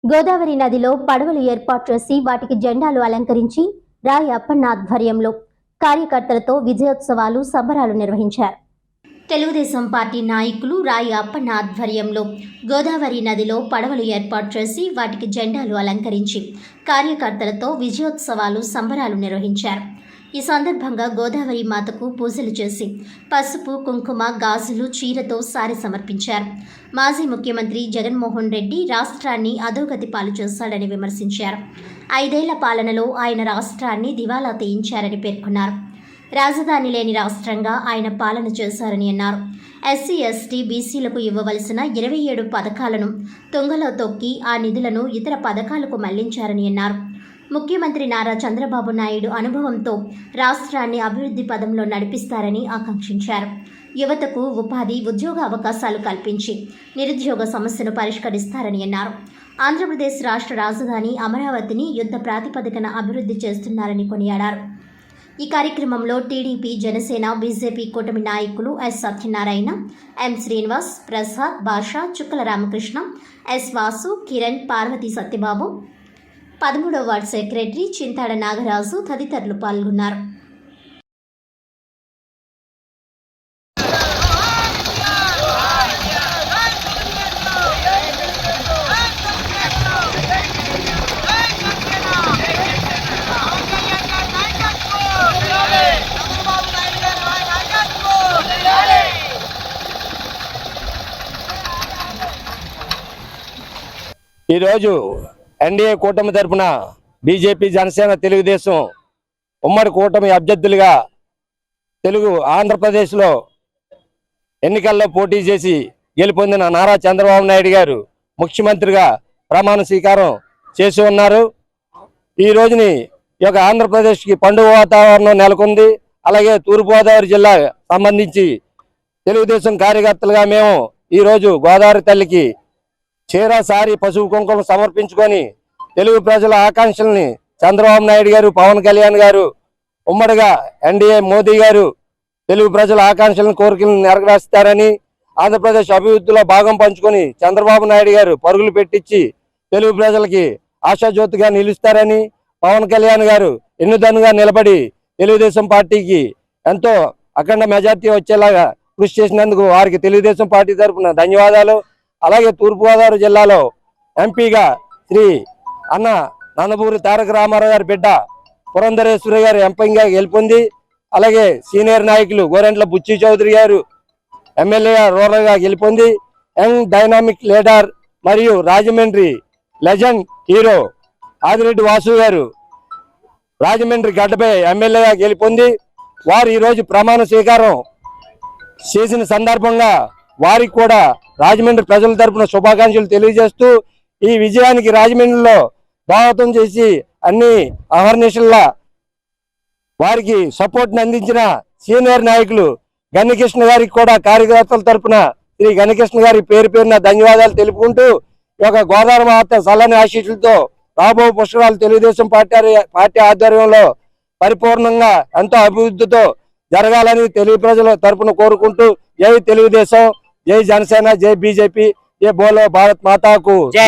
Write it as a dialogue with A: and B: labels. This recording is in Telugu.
A: గోదావరి నదిలో పడవలు ఏర్పాటు చేసి వాటికి జెండాలు అలంకరించి రాయి అప్పన్న ఆధ్వర్యంలో కార్యకర్తలతో విజయోత్సవాలు సంబరాలు నిర్వహించారు. తెలుగుదేశం పార్టీ నాయకులు రాయి అప్పన్న ఆధ్వర్యంలో గోదావరి నదిలో పడవలు ఏర్పాటు చేసి వాటికి జెండాలు అలంకరించి కార్యకర్తలతో విజయోత్సవాలు సంబరాలు నిర్వహించారు. ఈ సందర్భంగా గోదావరి మాతకు పూజలు చేసి పసుపు, కుంకుమ, గాజులు, చీరతో సారి సమర్పించారు. మాజీ ముఖ్యమంత్రి జగన్మోహన్ రెడ్డి రాష్ట్రాన్ని అధోగతి పాలు చేశాడని విమర్శించారు. 5 ఏళ్ల పాలనలో ఆయన రాష్ట్రాన్ని దివాలా తీయించారని పేర్కొన్నారు. రాజధాని లేని రాష్ట్రంగా ఆయన పాలన చేశారని అన్నారు. ఎస్సీ, ఎస్టీ, బీసీలకు ఇవ్వవలసిన 27 పథకాలను తుంగలో తొక్కి ఆ నిధులను ఇతర పథకాలకు మళ్లించారని అన్నారు. ముఖ్యమంత్రి నారా చంద్రబాబు నాయుడు అనుభవంతో రాష్ట్రాన్ని అభివృద్ధి పదంలో నడిపిస్తారని ఆకాంక్షించారు. యువతకు ఉపాధి, ఉద్యోగ అవకాశాలు కల్పించి నిరుద్యోగ సమస్యను పరిష్కరిస్తారని అన్నారు. ఆంధ్రప్రదేశ్ రాష్ట్ర రాజధాని అమరావతిని యుద్ధ ప్రాతిపదికన అభివృద్ధి చేస్తున్నారని కొనియాడారు. ఈ కార్యక్రమంలో టీడీపీ, జనసేన, బీజేపీ కూటమి నాయకులు S Satyanarayana, M Srinivas, Prasad, Bhasha, Chukkala Ramakrishna, S Vasu, Kiran, Parvathi Satyababu, 13వ వార్డు సెక్రటరీ చింతాడ నాగరాజు తదితరులు పాల్గొన్నారు.
B: ఈరోజు ఎన్డీఏ కూటమి తరపున బీజేపీ, జనసేన, తెలుగుదేశం ఉమ్మడి కూటమి అభ్యర్థులుగా ఆంధ్రప్రదేశ్లో ఎన్నికల్లో పోటీ చేసి గెలుపొందిన నారా చంద్రబాబు నాయుడు గారు ముఖ్యమంత్రిగా ప్రమాణ స్వీకారం చేసి ఉన్నారు. ఈ రోజుని ఈ యొక్క ఆంధ్రప్రదేశ్కి పండుగ వాతావరణం నెలకొంది. అలాగే తూర్పుగోదావరి జిల్లా సంబంధించి తెలుగుదేశం కార్యకర్తలుగా మేము ఈరోజు గోదావరి తల్లికి చీర, సారి, పసుపు, కుంకుమ సమర్పించుకొని తెలుగు ప్రజల ఆకాంక్షల్ని చంద్రబాబు నాయుడు గారు, పవన్ కళ్యాణ్ గారు ఉమ్మడిగా ఎన్డీఏ మోదీ గారు తెలుగు ప్రజల ఆకాంక్షలను, కోరికలను నెరవేరుస్తారని, ఆంధ్రప్రదేశ్ అభివృద్ధిలో భాగం పంచుకొని చంద్రబాబు నాయుడు గారు పరుగులు పెట్టించి తెలుగు ప్రజలకి ఆశాజ్యోతిగా నిలుస్తారని, పవన్ కళ్యాణ్ గారు ఎన్నుదన్నుగా నిలబడి తెలుగుదేశం పార్టీకి ఎంతో అఖండ మెజార్టీ వచ్చేలాగా కృషి చేసినందుకు వారికి తెలుగుదేశం పార్టీ తరఫున ధన్యవాదాలు. అలాగే తూర్పుగోదావరి జిల్లాలో ఎంపీగా శ్రీ అన్న నందమూరి తారక రామారావు గారి బిడ్డ పురంధరేశ్వరి గారు ఎంపీగా గెలుపొంది, అలాగే సీనియర్ నాయకులు గోరెంట్ల బుచ్చి చౌదరి గారు ఎమ్మెల్యేగా రూరల్గా గెలుపొంది, యంగ్ డైనామిక్ లీడర్ మరియు రాజమండ్రి లెజెండ్ హీరో ఆదిరెడ్డి వాసు గారు రాజమండ్రి గడ్డపై ఎమ్మెల్యేగా గెలుపొంది, వారు ఈరోజు ప్రమాణ స్వీకారం చేసిన సందర్భంగా వారికి కూడా రాజమండ్రి ప్రజల తరపున శుభాకాంక్షలు తెలియజేస్తూ, ఈ విజయానికి రాజమండ్రిలో దోహదం చేసి అన్ని అహర్నిశల్లా వారికి సపోర్ట్ని అందించిన సీనియర్ నాయకులు గణకృష్ణ గారికి కూడా కార్యకర్తల తరపున శ్రీ గణకృష్ణ గారి పేరున ధన్యవాదాలు తెలుపుకుంటూ, ఈ యొక్క గోదావరి మాత చల్లని ఆశీస్సులతో రాబో పుష్కరాలు తెలుగుదేశం పార్టీ ఆధ్వర్యంలో పరిపూర్ణంగా ఎంతో అభివృద్ధితో జరగాలని తెలుగు ప్రజల తరపున కోరుకుంటూ, జై తెలుగుదేశం, జై జనసేన, జై బీజేపీ, జై బోలో భారత్ మాతాకు జై.